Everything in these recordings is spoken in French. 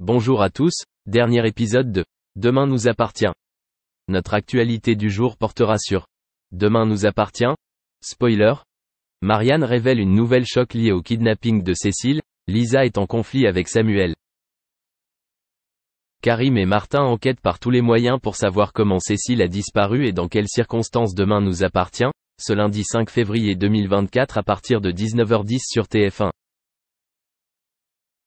Bonjour à tous, dernier épisode de Demain nous appartient. Notre actualité du jour portera sur Demain nous appartient. Spoiler. Marianne révèle une nouvelle choc liée au kidnapping de Cécile, Lisa est en conflit avec Samuel. Karim et Martin enquêtent par tous les moyens pour savoir comment Cécile a disparu et dans quelles circonstances Demain nous appartient, ce lundi 5 février 2024 à partir de 19h10 sur TF1.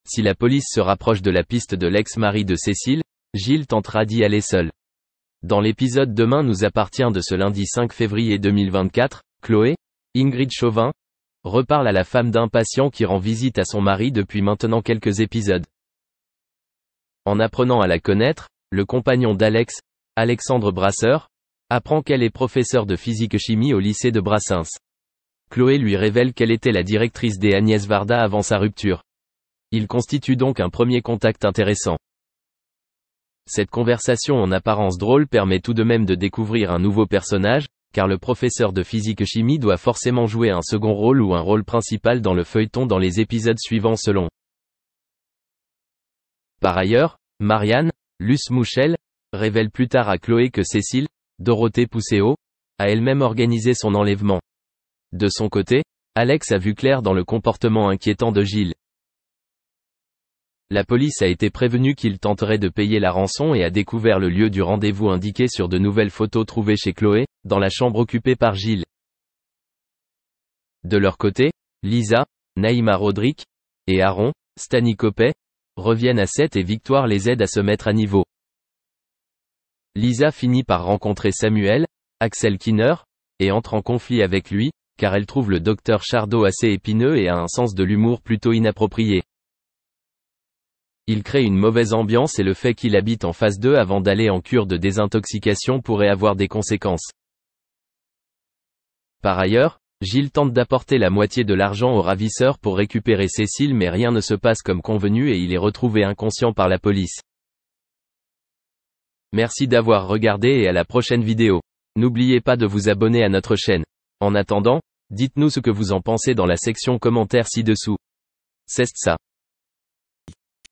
Si la police se rapproche de la piste de l'ex-mari de Cécile, Gilles tentera d'y aller seul. Dans l'épisode Demain nous appartient de ce lundi 5 février 2024, Chloé, Ingrid Chauvin, reparle à la femme d'un patient qui rend visite à son mari depuis maintenant quelques épisodes. En apprenant à la connaître, le compagnon d'Alex, Alexandre Brasseur, apprend qu'elle est professeure de physique-chimie au lycée de Brassens. Chloé lui révèle qu'elle était la directrice des Agnès Varda avant sa rupture. Il constitue donc un premier contact intéressant. Cette conversation en apparence drôle permet tout de même de découvrir un nouveau personnage, car le professeur de physique-chimie doit forcément jouer un second rôle ou un rôle principal dans le feuilleton dans les épisodes suivants selon. Par ailleurs, Marianne, Luce Mouchel, révèle plus tard à Chloé que Cécile, Dorothée Pousseau, a elle-même organisé son enlèvement. De son côté, Alex a vu clair dans le comportement inquiétant de Gilles. La police a été prévenue qu'il tenterait de payer la rançon et a découvert le lieu du rendez-vous indiqué sur de nouvelles photos trouvées chez Chloé, dans la chambre occupée par Gilles. De leur côté, Lisa, Naïma Rodrigue, et Aaron, Stani Copet, reviennent à Seth et Victoire les aide à se mettre à niveau. Lisa finit par rencontrer Samuel, Axel Kinner, et entre en conflit avec lui, car elle trouve le docteur Chardot assez épineux et a un sens de l'humour plutôt inapproprié. Il crée une mauvaise ambiance et le fait qu'il habite en phase 2 avant d'aller en cure de désintoxication pourrait avoir des conséquences. Par ailleurs, Gilles tente d'apporter la moitié de l'argent au ravisseur pour récupérer Cécile mais rien ne se passe comme convenu et il est retrouvé inconscient par la police. Merci d'avoir regardé et à la prochaine vidéo. N'oubliez pas de vous abonner à notre chaîne. En attendant, dites-nous ce que vous en pensez dans la section commentaires ci-dessous. C'est ça.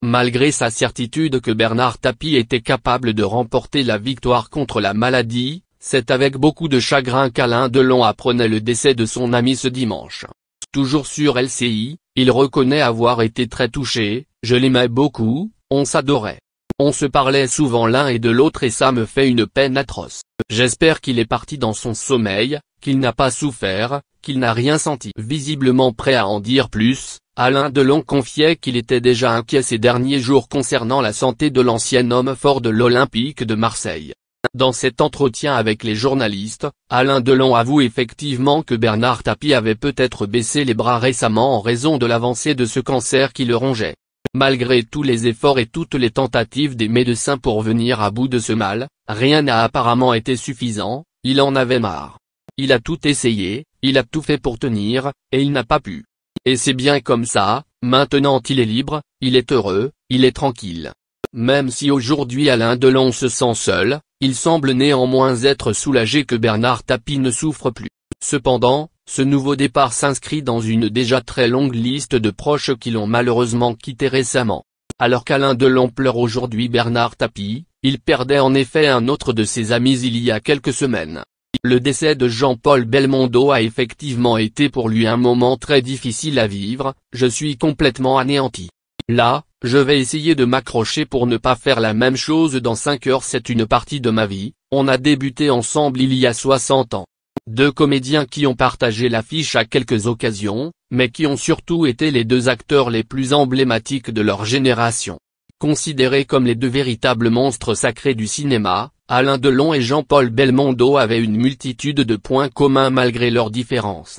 Malgré sa certitude que Bernard Tapie était capable de remporter la victoire contre la maladie, c'est avec beaucoup de chagrin qu'Alain Delon apprenait le décès de son ami ce dimanche. Toujours sur LCI, il reconnaît avoir été très touché, je l'aimais beaucoup, on s'adorait. On se parlait souvent l'un et de l'autre et ça me fait une peine atroce. J'espère qu'il est parti dans son sommeil, qu'il n'a pas souffert, qu'il n'a rien senti. Visiblement prêt à en dire plus, Alain Delon confiait qu'il était déjà inquiet ces derniers jours concernant la santé de l'ancien homme fort de l'Olympique de Marseille. Dans cet entretien avec les journalistes, Alain Delon avoue effectivement que Bernard Tapie avait peut-être baissé les bras récemment en raison de l'avancée de ce cancer qui le rongeait. Malgré tous les efforts et toutes les tentatives des médecins pour venir à bout de ce mal, rien n'a apparemment été suffisant, il en avait marre. Il a tout essayé, il a tout fait pour tenir, et il n'a pas pu. Et c'est bien comme ça, maintenant il est libre, il est heureux, il est tranquille. Même si aujourd'hui Alain Delon se sent seul, il semble néanmoins être soulagé que Bernard Tapie ne souffre plus. Cependant, ce nouveau départ s'inscrit dans une déjà très longue liste de proches qui l'ont malheureusement quitté récemment. Alors qu'Alain Delon pleure aujourd'hui Bernard Tapie, il perdait en effet un autre de ses amis il y a quelques semaines. Le décès de Jean-Paul Belmondo a effectivement été pour lui un moment très difficile à vivre, je suis complètement anéanti. Là, je vais essayer de m'accrocher pour ne pas faire la même chose dans 5 heures, c'est une partie de ma vie, on a débuté ensemble il y a 60 ans. Deux comédiens qui ont partagé l'affiche à quelques occasions, mais qui ont surtout été les deux acteurs les plus emblématiques de leur génération. Considérés comme les deux véritables monstres sacrés du cinéma, Alain Delon et Jean-Paul Belmondo avaient une multitude de points communs malgré leurs différences.